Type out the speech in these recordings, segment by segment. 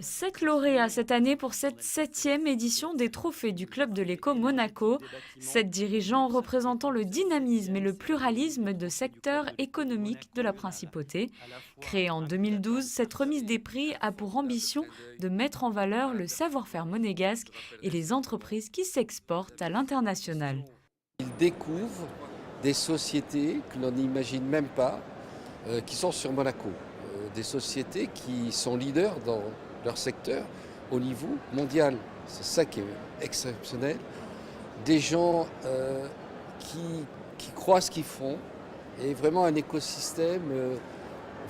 7 lauréats cette année pour cette 7e édition des Trophées du Club de l'Éco Monaco. 7 dirigeants représentant le dynamisme et le pluralisme de secteurs économiques de la principauté. Créée en 2012, cette remise des prix a pour ambition de mettre en valeur le savoir-faire monégasque et les entreprises qui s'exportent à l'international. Ils découvrent des sociétés que l'on n'imagine même pas, qui sont sur Monaco. Des sociétés qui sont leaders dans leur secteur au niveau mondial. C'est ça qui est exceptionnel. Des gens qui croient ce qu'ils font et vraiment un écosystème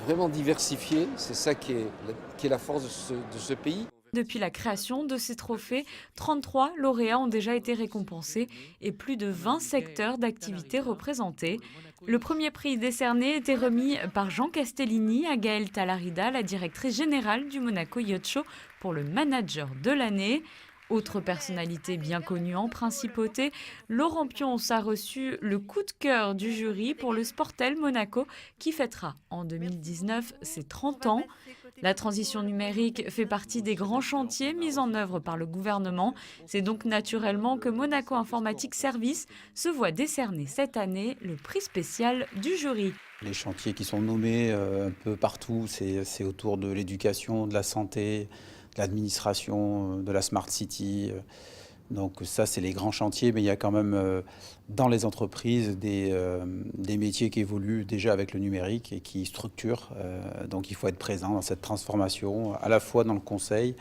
vraiment diversifié. C'est ça qui est la force de ce pays. Depuis la création de ces trophées, 33 lauréats ont déjà été récompensés et plus de 20 secteurs d'activité représentés. Le premier prix décerné était remis par Jean Castellini à Gaëlle Talarida, la directrice générale du Monaco Yacht Show, pour le manager de l'année. Autre personnalité bien connue en principauté, Laurent Pionce a reçu le coup de cœur du jury pour le Sportel Monaco qui fêtera en 2019 ses 30 ans. La transition numérique fait partie des grands chantiers mis en œuvre par le gouvernement. C'est donc naturellement que Monaco Informatique Service se voit décerner cette année le prix spécial du jury. Les chantiers qui sont nommés un peu partout, c'est autour de l'éducation, de la santé, de l'administration, de la Smart City. Donc ça, c'est les grands chantiers, mais il y a quand même dans les entreprises des métiers qui évoluent déjà avec le numérique et qui structurent. Donc il faut être présent dans cette transformation, à la fois dans le conseil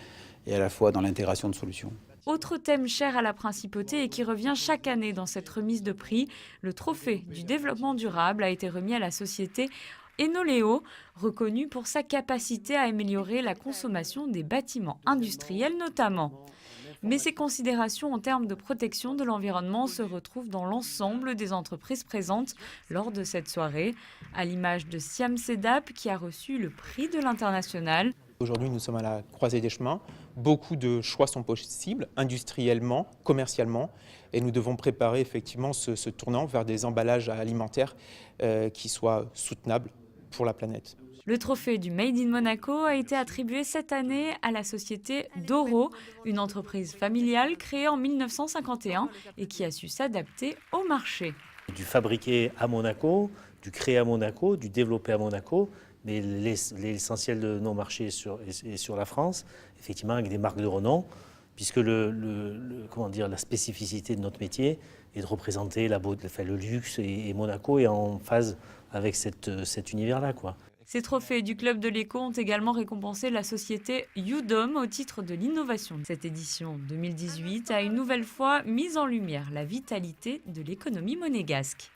et à la fois dans l'intégration de solutions. Autre thème cher à la principauté et qui revient chaque année dans cette remise de prix, le trophée du développement durable a été remis à la société Enoléo, reconnue pour sa capacité à améliorer la consommation des bâtiments industriels notamment. Mais ces considérations en termes de protection de l'environnement se retrouvent dans l'ensemble des entreprises présentes lors de cette soirée, à l'image de Siam Sedap qui a reçu le prix de l'international. Aujourd'hui, nous sommes à la croisée des chemins. Beaucoup de choix sont possibles, industriellement, commercialement, et nous devons préparer effectivement ce tournant vers des emballages alimentaires qui soient soutenables pour la planète. Le trophée du Made in Monaco a été attribué cette année à la société Doro, une entreprise familiale créée en 1951 et qui a su s'adapter au marché. Du fabriqué à Monaco, du créé à Monaco, du développé à Monaco, mais l'essentiel de nos marchés est sur la France, effectivement avec des marques de renom, puisque la spécificité de notre métier est de représenter le luxe et Monaco est en phase avec cet univers-là, quoi. Ces trophées du Club de l'Éco ont également récompensé la société Udom au titre de l'innovation. Cette édition 2018 a une nouvelle fois mis en lumière la vitalité de l'économie monégasque.